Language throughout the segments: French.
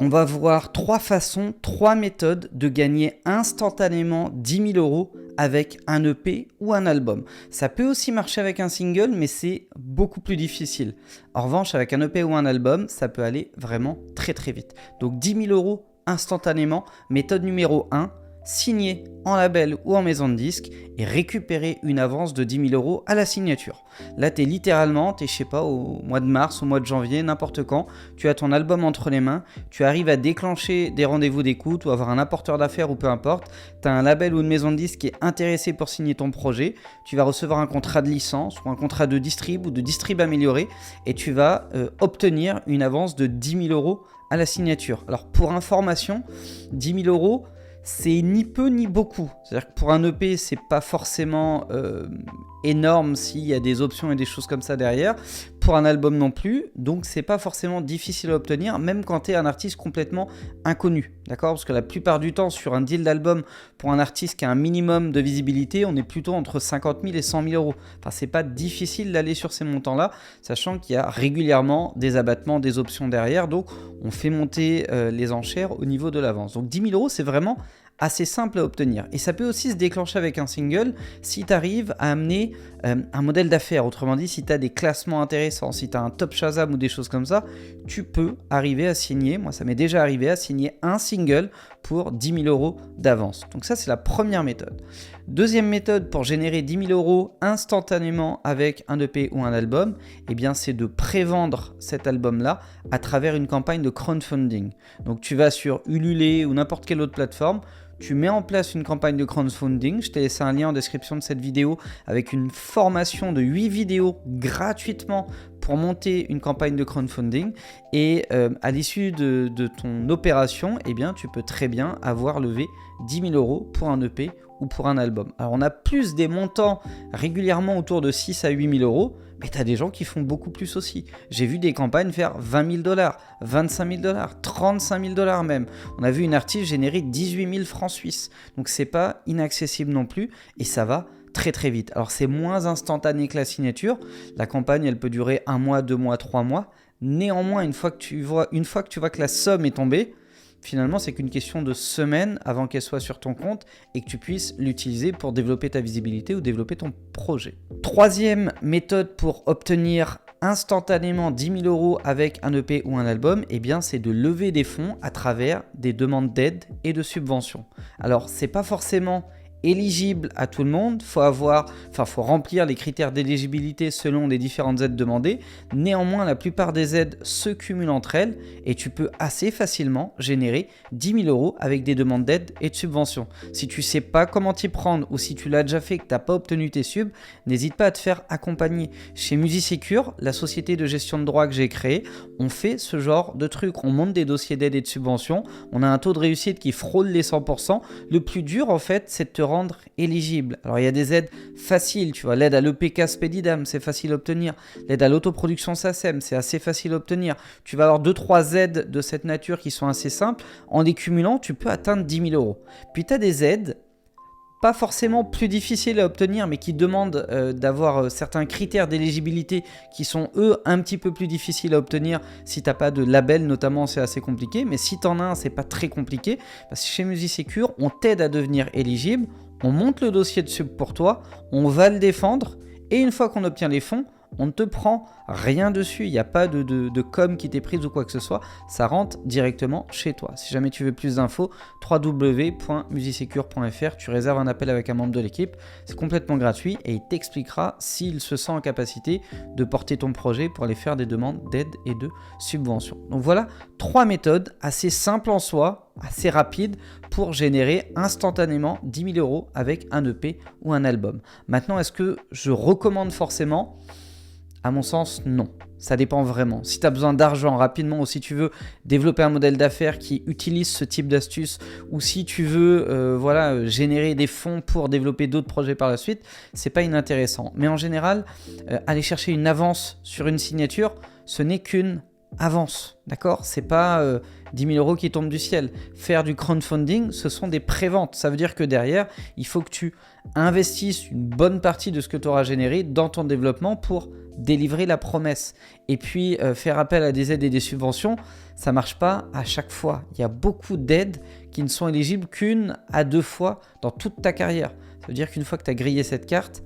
On va voir 3 façons, 3 méthodes de gagner instantanément 10 000 € avec un EP ou un album. Ça peut aussi marcher avec un single, mais c'est beaucoup plus difficile. En revanche, avec un EP ou un album, ça peut aller vraiment très très vite. Donc 10 000 € instantanément, méthode numéro 1. Signer en label ou en maison de disque et récupérer une avance de 10 000 € à la signature. Là, tu es littéralement, je sais pas, au mois de mars, au mois de janvier, n'importe quand, tu as ton album entre les mains, tu arrives à déclencher des rendez-vous d'écoute ou avoir un apporteur d'affaires ou peu importe, tu as un label ou une maison de disque qui est intéressé pour signer ton projet, tu vas recevoir un contrat de licence ou un contrat de distrib ou de distrib amélioré et tu vas obtenir une avance de 10 000 € à la signature. Alors pour information, 10 000 €, c'est ni peu ni beaucoup. C'est-à-dire que pour un EP, c'est pas forcément énorme s'il y a des options et des choses comme ça derrière. Pour un album non plus, donc c'est pas forcément difficile à obtenir, même quand tu es un artiste complètement inconnu. D'accord ? Parce que la plupart du temps, sur un deal d'album, pour un artiste qui a un minimum de visibilité, on est plutôt entre 50 000 et 100 000 €. Enfin, c'est pas difficile d'aller sur ces montants-là, sachant qu'il y a régulièrement des abattements, des options derrière. Donc, on fait monter les enchères au niveau de l'avance. Donc, 10 000 €, c'est vraiment assez simple à obtenir. Et ça peut aussi se déclencher avec un single si tu arrives à amener un modèle d'affaires. Autrement dit, si tu as des classements intéressants, si tu as un top Shazam ou des choses comme ça, tu peux arriver à signer, moi ça m'est déjà arrivé, à signer un single pour 10 000 € d'avance. Donc ça, c'est la première méthode. Deuxième méthode pour générer 10 000 € instantanément avec un EP ou un album, eh bien, c'est de prévendre cet album-là à travers une campagne de crowdfunding. Donc tu vas sur Ulule ou n'importe quelle autre plateforme, tu mets en place une campagne de crowdfunding. Je t'ai laissé un lien en description de cette vidéo avec une formation de 8 vidéos gratuitement pour monter une campagne de crowdfunding. Et à l'issue de ton opération, eh bien, tu peux très bien avoir levé 10 000 € pour un EP ou pour un album. Alors on a plus des montants régulièrement autour de 6 à 8 000 €, mais tu as des gens qui font beaucoup plus aussi. J'ai vu des campagnes faire 20 000 $, 25 000 $, 35 000 $ même. On a vu une artiste générer 18 000 francs suisses. Donc c'est pas inaccessible non plus et ça va très très vite. Alors c'est moins instantané que la signature. La campagne, elle peut durer 1 mois, 2 mois, 3 mois. Néanmoins, une fois que tu vois que la somme est tombée, finalement, c'est qu'une question de semaines avant qu'elle soit sur ton compte et que tu puisses l'utiliser pour développer ta visibilité ou développer ton projet. Troisième méthode pour obtenir instantanément 10 000 € avec un EP ou un album, eh bien, c'est de lever des fonds à travers des demandes d'aide et de subventions. Alors, c'est pas forcément éligible à tout le monde, faut remplir les critères d'éligibilité selon les différentes aides demandées. Néanmoins, la plupart des aides se cumulent entre elles et tu peux assez facilement générer 10 000 € avec des demandes d'aide et de subventions. Si tu sais pas comment t'y prendre ou si tu l'as déjà fait et que t'as pas obtenu tes subs, n'hésite pas à te faire accompagner. Chez Musisecure, la société de gestion de droits que j'ai créée, on fait ce genre de truc. On monte des dossiers d'aide et de subventions. On a un taux de réussite qui frôle les 100%. Le plus dur, en fait, c'est de te rendre éligible. Alors il y a des aides faciles, tu vois, l'aide à l'EPK Spedidam, c'est facile à obtenir. L'aide à l'autoproduction SACEM, c'est assez facile à obtenir. Tu vas avoir 2-3 aides de cette nature qui sont assez simples. En les cumulant, tu peux atteindre 10 000 €. Puis tu as des aides pas forcément plus difficiles à obtenir, mais qui demandent d'avoir certains critères d'éligibilité qui sont, eux, un petit peu plus difficiles à obtenir. Si tu n'as pas de label, notamment, c'est assez compliqué. Mais si tu en as un, c'est pas très compliqué. Parce que chez Musisecure, on t'aide à devenir éligible, on monte le dossier de sub pour toi, on va le défendre, et une fois qu'on obtient les fonds, on ne te prend rien dessus, il n'y a pas de com qui t'est prise ou quoi que ce soit, ça rentre directement chez toi. Si jamais tu veux plus d'infos, www.musisecure.fr, tu réserves un appel avec un membre de l'équipe, c'est complètement gratuit et il t'expliquera s'il se sent en capacité de porter ton projet pour aller faire des demandes d'aide et de subvention. Donc voilà, 3 méthodes assez simples en soi, assez rapides pour générer instantanément 10 000 € avec un EP ou un album. Maintenant, est-ce que je recommande forcément ? À mon sens, non. Ça dépend vraiment. Si tu as besoin d'argent rapidement ou si tu veux développer un modèle d'affaires qui utilise ce type d'astuce ou si tu veux générer des fonds pour développer d'autres projets par la suite, c'est pas inintéressant. Mais en général, aller chercher une avance sur une signature, ce n'est qu'une avance, d'accord? C'est pas 10 000 euros qui tombent du ciel. Faire du crowdfunding, ce sont des préventes. Ça veut dire que derrière, il faut que tu investisses une bonne partie de ce que tu auras généré dans ton développement pour délivrer la promesse. Et puis, faire appel à des aides et des subventions, ça marche pas à chaque fois. Il y a beaucoup d'aides qui ne sont éligibles qu'une à 2 fois dans toute ta carrière. Ça veut dire qu'une fois que tu as grillé cette carte,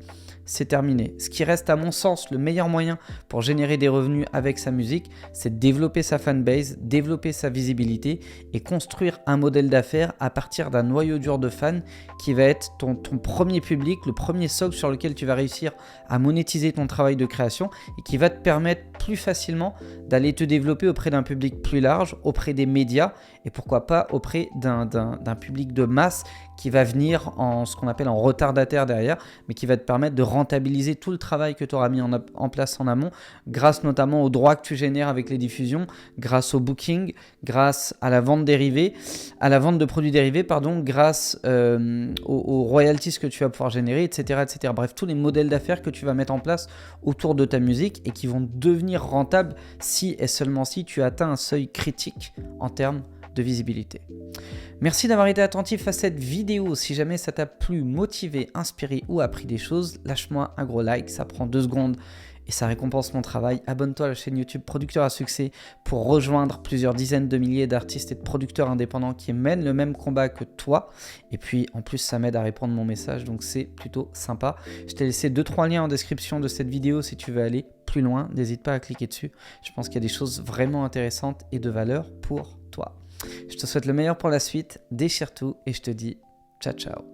c'est terminé. Ce qui reste à mon sens le meilleur moyen pour générer des revenus avec sa musique, c'est de développer sa fanbase, développer sa visibilité et construire un modèle d'affaires à partir d'un noyau dur de fans qui va être ton premier public, le premier socle sur lequel tu vas réussir à monétiser ton travail de création et qui va te permettre plus facilement d'aller te développer auprès d'un public plus large, auprès des médias et pourquoi pas auprès d'un public de masse qui va venir en ce qu'on appelle en retardataire derrière, mais qui va te permettre de rentabiliser tout le travail que tu auras mis en place en amont, grâce notamment aux droits que tu génères avec les diffusions, grâce au booking, grâce à la vente dérivée, à la vente de produits dérivés, grâce aux royalties que tu vas pouvoir générer, etc., etc. Bref, tous les modèles d'affaires que tu vas mettre en place autour de ta musique et qui vont devenir rentables si et seulement si tu atteins un seuil critique en termes de visibilité. Merci d'avoir été attentif à cette vidéo. Si jamais ça t'a plu, motivé, inspiré ou appris des choses, lâche-moi un gros like, ça prend 2 secondes et ça récompense mon travail. Abonne-toi à la chaîne YouTube Producteur à succès pour rejoindre plusieurs dizaines de milliers d'artistes et de producteurs indépendants qui mènent le même combat que toi. Et puis en plus ça m'aide à répondre mon message, donc c'est plutôt sympa. Je t'ai laissé 2-3 liens en description de cette vidéo si tu veux aller plus loin. N'hésite pas à cliquer dessus. Je pense qu'il y a des choses vraiment intéressantes et de valeur pour toi. Je te souhaite le meilleur pour la suite, déchire tout et je te dis ciao ciao.